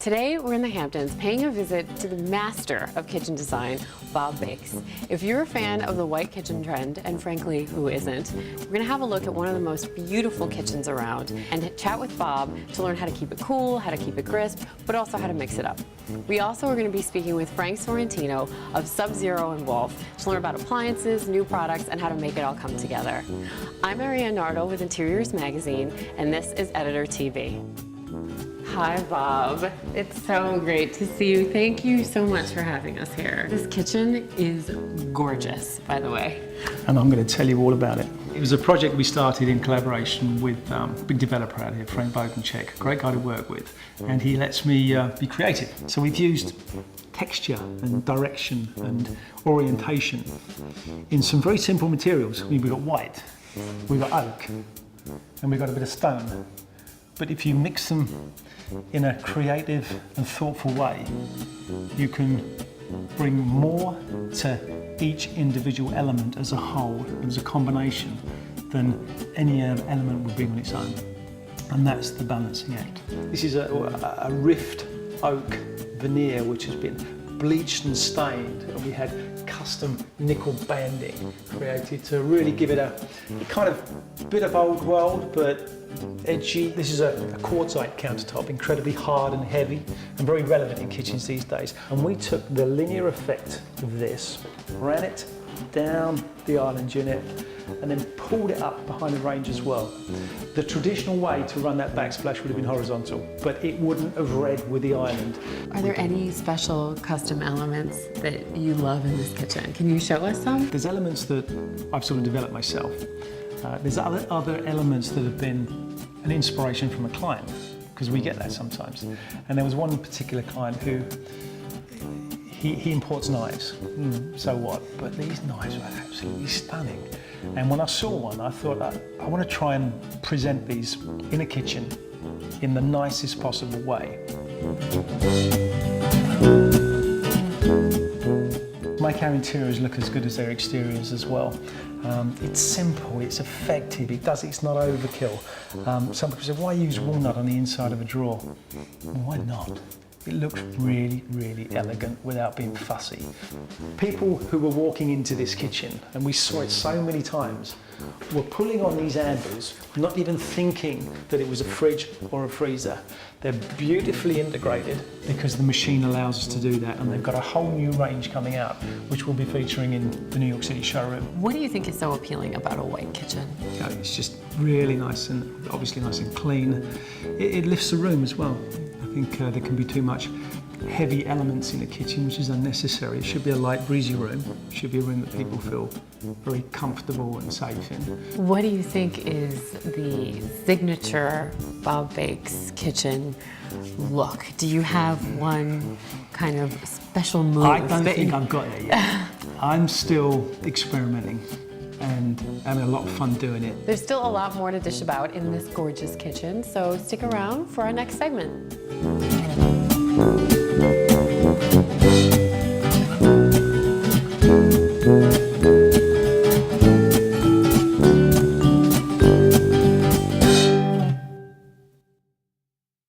Today, we're in the Hamptons paying a visit to the master of kitchen design, Bob Bakes. If you're a fan of the white kitchen trend, and frankly, who isn't, we're gonna have a look at one of the most beautiful kitchens around and chat with Bob to learn how to keep it cool, how to keep it crisp, but also how to mix it up. We also are gonna be speaking with Frank Sorrentino of Sub-Zero and Wolf to learn about appliances, new products, and how to make it all come together. I'm Arianne Nardo with Interiors Magazine, and this is Editor TV. Hi, Bob. It's so great to see you. Thank you so much for having us here. This kitchen is gorgeous, by the way. And I'm going to tell you all about it. It was a project we started in collaboration with a big developer out here, Frank Bodencheck, a great guy to work with, and he lets me be creative. So we've used texture and direction and orientation in some very simple materials. We've got white, we've got oak, and we've got a bit of stone. But if you mix them in a creative and thoughtful way, you can bring more to each individual element as a whole, as a combination, than any element would bring on its own. And that's the balancing act. This is a rift oak veneer which has been bleached and stained, and we had custom nickel banding created to really give it a kind of bit of old world but edgy. This is a quartzite countertop, incredibly hard and heavy and very relevant in kitchens these days. And we took the linear effect of this, ran it down the island unit, and then pulled it up behind the range as well. The traditional way to run that backsplash would have been horizontal, but it wouldn't have read with the island. Are there any special custom elements that you love in this kitchen? Can you show us some? There's elements that I've sort of developed myself. There's other elements that have been an inspiration from a client, because we get that sometimes. And there was one particular client who he imports knives, so what? But these knives were absolutely stunning. And when I saw one, I thought, I want to try and present these in a kitchen in the nicest possible way. Make our interiors look as good as their exteriors as well. It's simple, it's effective, it's not overkill. Some people say, why use walnut on the inside of a drawer? Well, why not? It looks really, really elegant without being fussy. People who were walking into this kitchen, and we saw it so many times, were pulling on these ambers, not even thinking that it was a fridge or a freezer. They're beautifully integrated because the machine allows us to do that, and they've got a whole new range coming out, which we'll be featuring in the New York City showroom. What do you think is so appealing about a white kitchen? Yeah, it's just really nice and obviously nice and clean. It lifts the room as well. I think there can be too much heavy elements in a kitchen, which is unnecessary. It should be a light, breezy room. It should be a room that people feel very comfortable and safe in. What do you think is the signature Bob Bakes kitchen look? Do you have one kind of special move? I don't think I've got it yet. I'm still experimenting and having a lot of fun doing it. There's still a lot more to dish about in this gorgeous kitchen, so stick around for our next segment.